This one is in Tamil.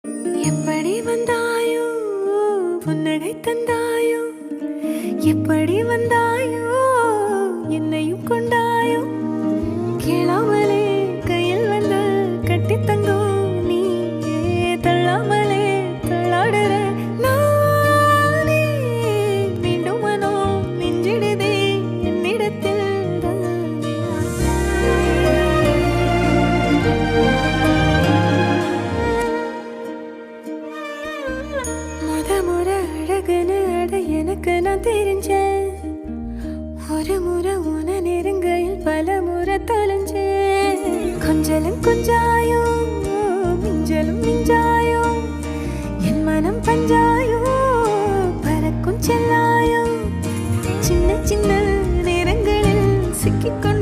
எப்படி வந்தாயோ புன்னகை தந்தாயோ எப்படி வந்தாயோ என்னையும் கொண்டாயோ கேளாமலே கையில் வந்து கட்டி தங்கோ நீ தள்ளாமலே தள்ளாடுற நானே மீண்டும் மனோ நெஞ்சிடுதே என்னிடத்தில் முறை அழகுன்னு அட எனக்கு நான் தெரிஞ்சேன் ஒரு முறை உன நெருங்கையில் பல முறை தொலைஞ்சேன் கொஞ்சலும் கொஞ்சாயோ மிஞ்சலும் மிஞ்சாயோ என் மனம் பஞ்சாயோ பறக்கும் செல்லாயோ சின்ன சின்ன நேரங்களில் சிக்கிக்கொண்டு